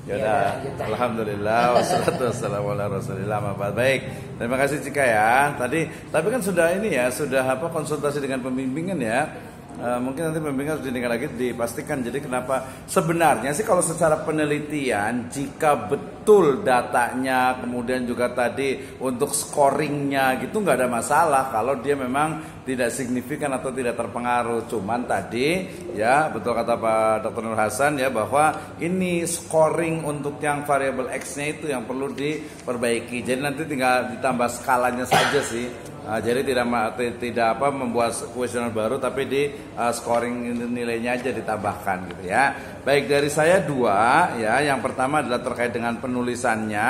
Ya udah, alhamdulillah wassalatu wassalamu ala rasulillah. Baik. Terima kasih Cika ya. Tapi kan sudah ini ya, sudah konsultasi dengan pembimbingan ya. Mungkin nanti pembimbingan harus didengar lagi, dipastikan. Jadi kenapa sebenarnya sih kalau secara penelitian, jika betul datanya, kemudian juga tadi untuk scoringnya gitu nggak ada masalah kalau dia memang tidak signifikan atau tidak terpengaruh. Cuman tadi ya betul kata Pak Dr. Nur Hasan ya, bahwa ini scoring untuk yang variabel X-nya itu yang perlu diperbaiki. Jadi nanti tinggal ditambah skalanya saja sih. Jadi tidak membuat kuesioner baru, tapi di scoring nilainya aja ditambahkan gitu ya. Baik, dari saya 2 ya. Yang pertama adalah terkait dengan penulisannya.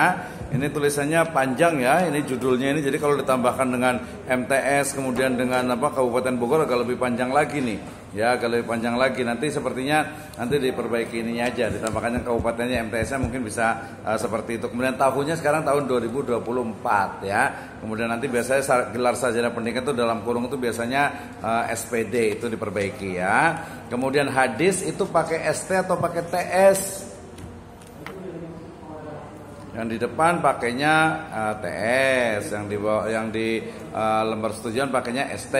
Ini tulisannya panjang ya. Ini judulnya ini. Jadi kalau ditambahkan dengan MTS kemudian dengan Kabupaten Bogor agak lebih panjang lagi nih. Ya, agak lebih panjang lagi. Nanti sepertinya nanti diperbaiki ininya aja, ditambahkan yang kabupatennya, MTS-nya mungkin bisa seperti itu. Kemudian tahunnya sekarang tahun 2024 ya. Kemudian nanti biasanya gelar sarjana pendidikan itu dalam kurung itu biasanya SPD itu diperbaiki ya. Kemudian hadis itu pakai ST atau pakai TS? Yang di depan pakainya TS, yang di lembar setujuan pakainya ST.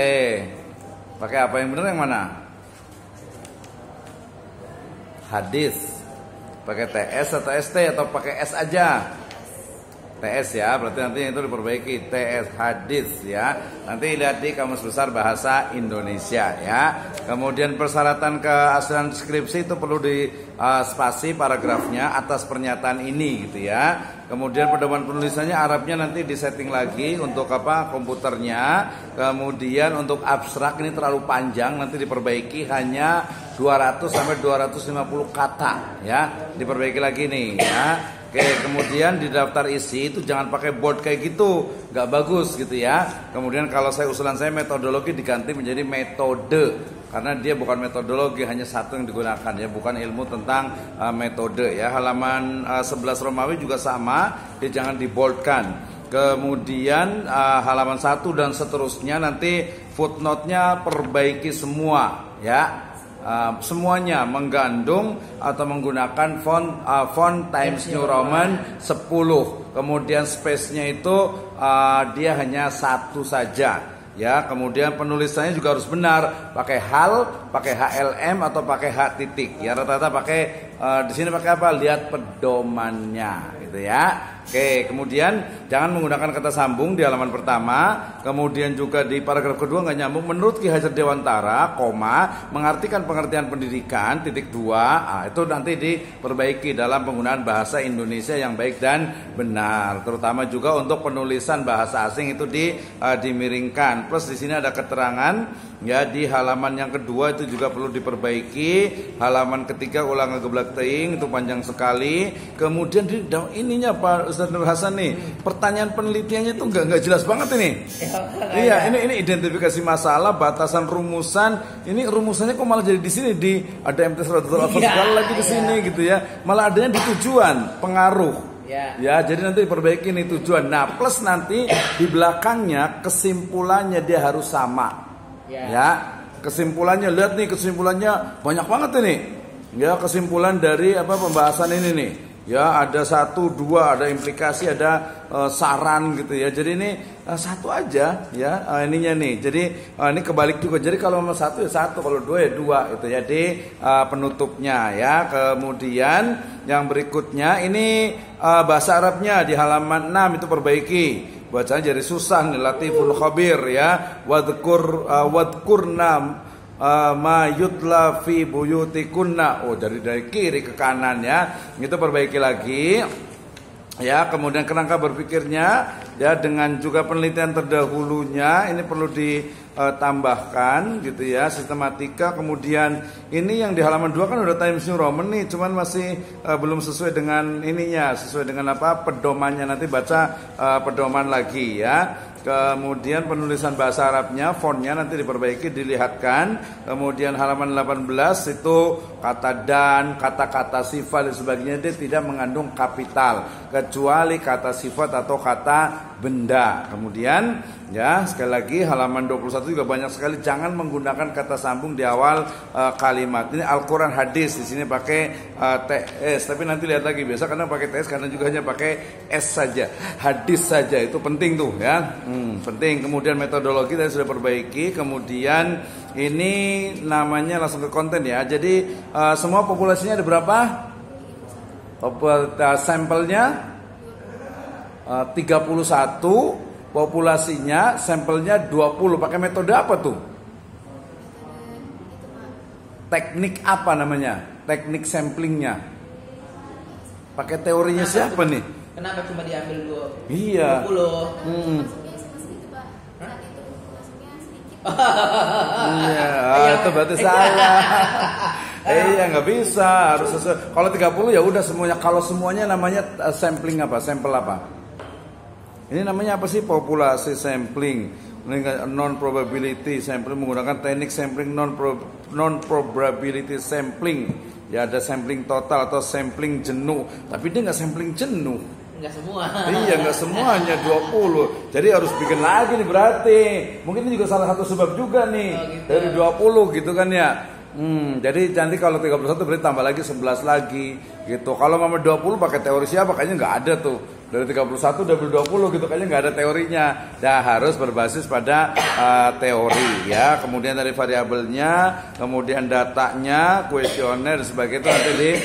Pakai apa yang benar, yang mana? Hadis. Pakai TS atau ST atau pakai S aja? TS ya, berarti nanti itu diperbaiki, TS hadis ya. Nanti lihat di Kamus Besar Bahasa Indonesia ya. Kemudian persyaratan keaslian deskripsi itu perlu di spasi paragrafnya atas pernyataan ini gitu ya. Kemudian pedoman penulisannya Arabnya nanti disetting lagi untuk komputernya. Kemudian untuk abstrak ini terlalu panjang, nanti diperbaiki hanya 200 sampai 250 kata ya. Diperbaiki lagi nih ya. Oke, kemudian di daftar isi itu jangan pakai bold kayak gitu, nggak bagus gitu ya. Kemudian kalau usulan saya metodologi diganti menjadi metode, karena dia bukan metodologi, hanya satu yang digunakan ya, bukan ilmu tentang metode ya. Halaman 11 Romawi juga sama, dia jangan diboldkan. Kemudian halaman 1 dan seterusnya nanti footnote-nya perbaiki semua ya. Semuanya menggandung atau menggunakan font Times New Roman 10. Kemudian space-nya itu dia hanya 1 saja ya. Kemudian penulisannya juga harus benar, pakai HAL, pakai HLM atau pakai H titik ya. Rata-rata pakai di sini pakai apa? Lihat pedomannya gitu ya. Oke, kemudian jangan menggunakan kata sambung di halaman pertama. Kemudian juga di paragraf kedua nggak nyambung. Menurut Ki Hajar Dewantara, mengartikan pengertian pendidikan, titik 2. Itu nanti diperbaiki dalam penggunaan bahasa Indonesia yang baik dan benar. Terutama juga untuk penulisan bahasa asing itu dimiringkan. Plus di sini ada keterangan ya, di halaman yang kedua itu juga perlu diperbaiki. Halaman ketiga ulang ngegeblak teing itu panjang sekali. Kemudian di ininya Pak Ustadz Nur Hasan nih, pertanyaan penelitiannya itu nggak jelas banget ini. Iya, ini identifikasi masalah, batasan rumusan. Ini rumusannya kok malah jadi di sini ada MT 100 segala lagi di sini gitu ya. Malah adanya di tujuan, pengaruh. Ya, jadi nanti diperbaiki nih tujuan. Nah, plus nanti di belakangnya kesimpulannya dia harus sama. Ya, kesimpulannya lihat nih, kesimpulannya banyak banget ini. Ya, kesimpulan dari pembahasan ini nih. Ya, ada 1, 2, ada implikasi, ada saran gitu ya. Jadi ini satu aja ya ininya nih. Jadi ini kebalik juga. Jadi kalau nomor 1 ya 1, kalau 2 ya 2 itu ya di penutupnya ya. Kemudian yang berikutnya ini bahasa Arabnya di halaman 6 itu perbaiki. Bacanya jadi susah nih, latiful khabir ya. Wadkurna ma yutla fi buyutikunna. Oh, dari kiri ke kanan ya. Itu perbaiki lagi. Ya, kemudian kerangka berpikirnya ya dengan juga penelitian terdahulunya ini perlu ditambahkan gitu ya, sistematika. Kemudian ini yang di halaman 2 kan udah Times New Roman nih, cuman masih belum sesuai dengan ininya, sesuai dengan pedomannya. Nanti baca pedoman lagi ya. Kemudian penulisan bahasa Arabnya, fontnya nanti diperbaiki, dilihatkan. Kemudian halaman 18 itu kata dan, kata-kata sifat dan sebagainya dia tidak mengandung kapital kecuali kata sifat atau kata benda. Kemudian ya sekali lagi halaman 21 juga banyak sekali, jangan menggunakan kata sambung di awal kalimat. Ini Al-Quran hadis, di sini pakai TS, tapi nanti lihat lagi biasa karena pakai TS karena juga hanya pakai S saja, hadis saja, itu penting tuh ya, penting. Kemudian metodologi tadi sudah perbaiki. Kemudian ini namanya langsung ke konten ya. Jadi semua populasinya ada berapa? Sampelnya 31, populasinya sampelnya 20. Pakai metode apa tuh? Teknik apa namanya? Teknik samplingnya. Pakai teorinya siapa nih? Kenapa cuma diambil 20? Iya. 20. Iya, itu berarti salah. Iya, nggak bisa, harus sesuai. Kalau 30 ya udah semuanya. Kalau semuanya namanya sampling apa? Sampel apa? Ini namanya apa sih? Populasi sampling. Non probability sampling, menggunakan teknik sampling non probability sampling. Ya ada sampling total atau sampling jenuh. Tapi dia nggak sampling jenuh. Enggak semua. Iya, nggak semuanya 20. Jadi harus bikin lagi nih berarti. Mungkin ini juga salah satu sebab juga nih. Oh, gitu. Dari 20 gitu kan ya. Jadi nanti kalau 31 berarti tambah lagi 11 lagi gitu. Kalau mama 20 pakai teori siapa? Kayaknya nggak ada tuh. Dari 31 double 20 gitu, kayaknya nggak ada teorinya. Nah, harus berbasis pada teori ya. Kemudian dari variabelnya, kemudian datanya, kuesioner dan sebagainya itu nanti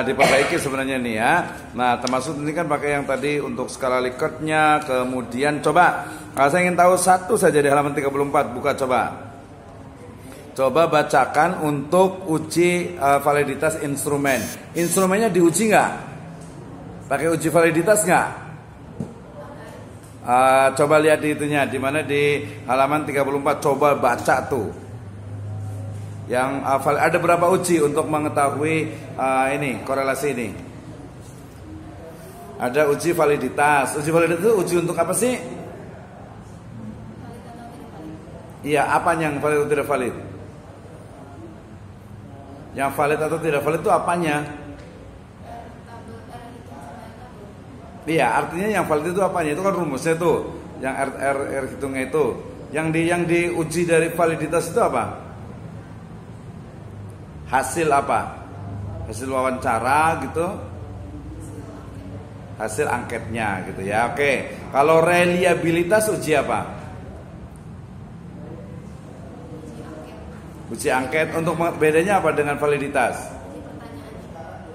diperbaiki sebenarnya nih ya. Nah, termasuk ini kan pakai yang tadi untuk skala Likert-nya. Kemudian coba, saya ingin tahu satu saja di halaman 34, buka coba. Coba bacakan untuk uji validitas instrumen. Instrumennya diuji nggak? Pakai uji validitas nggak? Coba lihat di itunya, di mana di halaman 34. Coba baca tuh. Yang ada berapa uji untuk mengetahui ini korelasi ini? Ada uji validitas. Uji validitas itu uji untuk apa sih? Iya, apanya yang valid atau tidak valid? Yang valid atau tidak valid itu apanya? Iya, artinya yang valid itu apanya? Itu kan rumusnya tuh, yang R hitungnya itu. Yang diuji dari validitas itu apa? Hasil apa? Hasil wawancara gitu. Hasil angketnya gitu ya. Oke. Kalau reliabilitas uji apa? Uji angket. Untuk bedanya apa dengan validitas?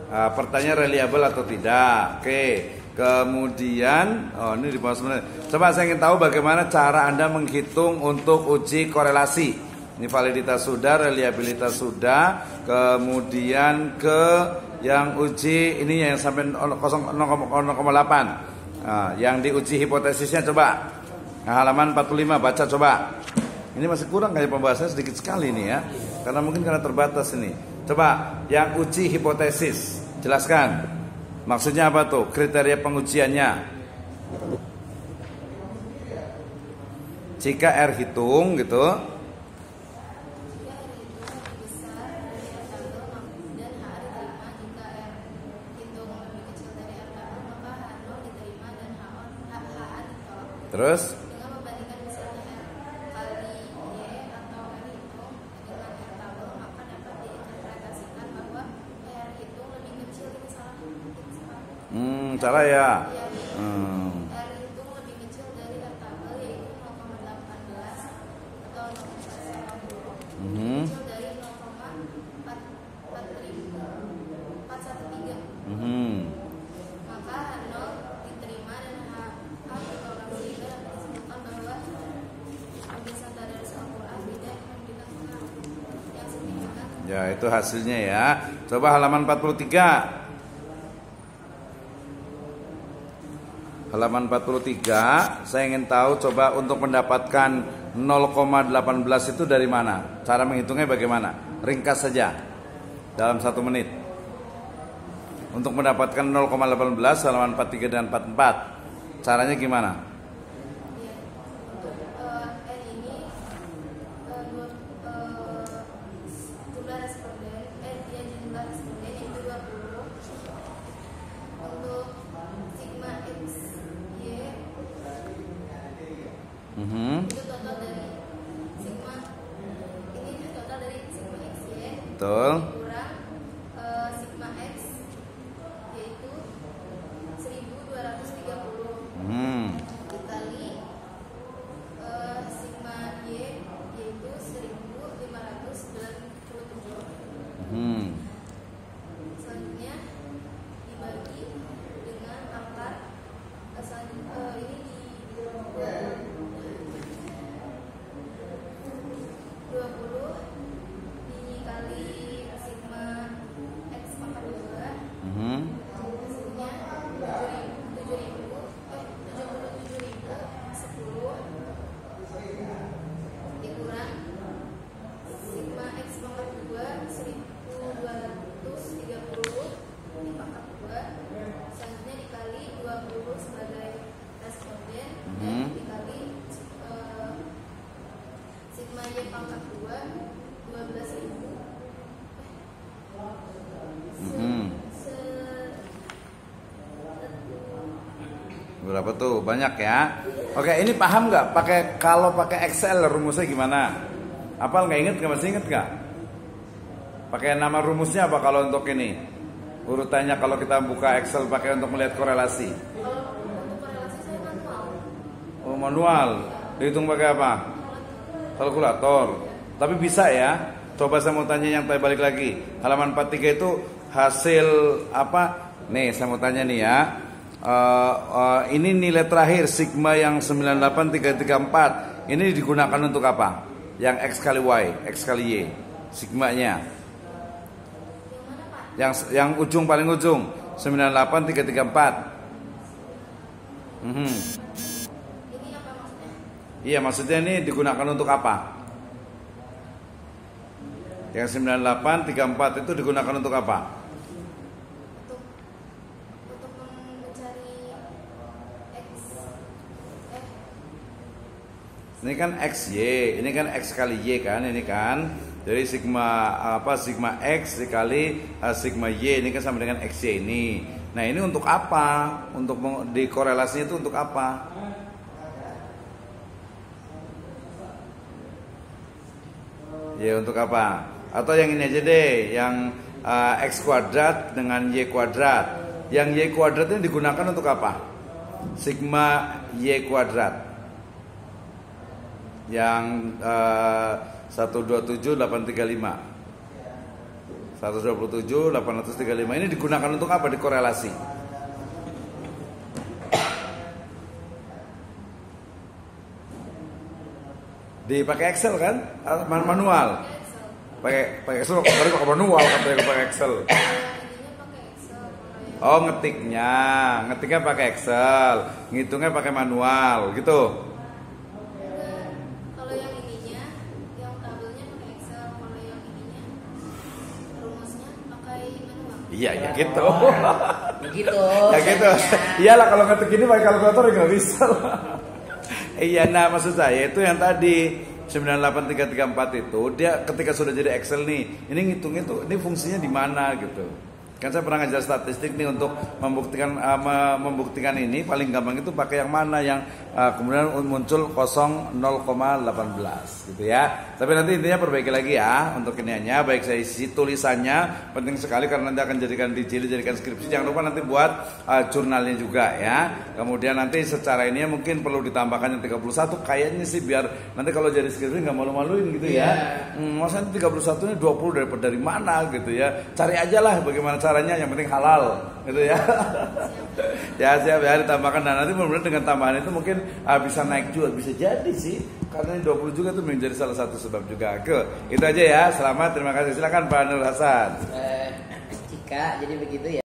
Pertanyaan reliable atau tidak. Oke. Kemudian, ini di bawah sebenarnya. Coba saya ingin tahu bagaimana cara Anda menghitung untuk uji korelasi. Ini validitas sudah, reliabilitas sudah. Kemudian ke yang uji ini yang sampai 0,8. Yang diuji hipotesisnya coba. Nah, halaman 45 baca coba. Ini masih kurang kayak pembahasannya sedikit sekali nih ya. Karena terbatas ini. Coba yang uji hipotesis, jelaskan. Maksudnya apa tuh? Kriteria pengujiannya. Jika R hitung gitu. Terus? Cara ya. R itu lebih kecil dari R tabel, yaitu 0,18 atau 0,90. Kecil dari 0,413. Maka H0 diterima dan H ditolak, sehingga dapat disebutkan bahwa pembiasaan dari Al-Quran beda dengan yang signifikan. Ya, itu hasilnya ya. Coba halaman 43. Halaman 43, saya ingin tahu coba untuk mendapatkan 0,18 itu dari mana? Cara menghitungnya bagaimana? Ringkas saja, dalam 1 menit. Untuk mendapatkan 0,18 halaman 43 dan 44, caranya gimana? Untuk R ini jumlah responden, jumlah responden itu 20. Untuk sigma X Y Betul. kurang sigma X yaitu 1230 dikali sigma Y yaitu 1597. Selanjutnya dibagi dengan akar ini di 20 dikali sigma X pangkat 2 hasilnya 77.010 dikurang sigma X pangkat 2 1230 di pangkat 2, selanjutnya dikali 20 sebagai responden dan dikali sigma Y pangkat 2 12.000 Berapa tuh? Banyak ya. Oke, ini paham nggak? Kalau pakai Excel rumusnya gimana? Apal nggak inget? Nggak masih inget nggak? Pakai nama rumusnya apa kalau untuk ini? Urutannya kalau kita buka Excel pakai untuk melihat korelasi. Kalau untuk korelasi saya manual. Oh, manual. Dihitung pakai apa? Kalkulator. Tapi bisa ya. Coba saya mau tanya yang tadi balik lagi. Halaman 43 itu hasil apa? Nih, saya mau tanya nih ya. Ini nilai terakhir sigma yang 98334. Ini digunakan untuk apa? Yang X kali Y, X kali Y. Sigmanya. Yang ujung paling ujung 98334. Ini apa maksudnya? Iya, maksudnya ini digunakan untuk apa? Yang 9834 itu digunakan untuk apa? Untuk mencari X Ini kan XY, ini kan X kali Y kan, ini kan. Jadi sigma X dikali sigma Y ini kan sama dengan XY ini. Nah, ini untuk apa? Untuk dikorelasinya itu untuk apa? Ya, untuk apa? Atau yang ini aja deh, yang X kuadrat dengan Y kuadrat. Yang Y kuadrat ini digunakan untuk apa? Sigma Y kuadrat. Yang 127.835 127.835 ini digunakan untuk apa? Dikorelasi. Dipakai Excel kan? Manual. Pakai Excel, baru pakai manual katanya pakai Excel. ininya pakai Excel. Oh, ngetiknya pakai Excel, ngitungnya pakai manual, gitu. Kalau yang ininya, yang tabelnya pakai Excel. Kalau yang ininya, rumusnya pakai manual. Iya, ya gitu. Begitu. Ya gitu. Iyalah kalau ngetik ini pakai kalkulator ya nggak bisa. Iya, nah maksud saya itu yang tadi 98334 itu dia ketika sudah jadi Excel nih, ini ngitungnya tuh ini fungsinya di mana gitu. Kan saya pernah ngajar statistik nih untuk membuktikan ini paling gampang itu pakai yang mana yang kemudian muncul 0,18 gitu ya. Tapi nanti intinya perbaiki lagi ya untuk ini hanya baik saya isi tulisannya penting sekali karena nanti akan jadikan dijadikan skripsi. Jangan lupa nanti buat jurnalnya juga ya. Kemudian nanti secara ini mungkin perlu ditambahkan yang 31 kayaknya sih biar nanti kalau jadi skripsi nggak malu-maluin gitu ya. Maksudnya 31 ini 20 dari mana gitu ya. Cari aja lah bagaimana caranya, yang penting halal gitu ya. Ya siap ya ditambahkan, dan nanti mudah-mudahan dengan tambahan itu mungkin bisa naik juga, bisa jadi sih karena ini 20 juga itu menjadi salah satu sebab juga. Itu aja ya, selamat, terima kasih, silakan Pak Nur Hasan. Cika, jadi begitu ya.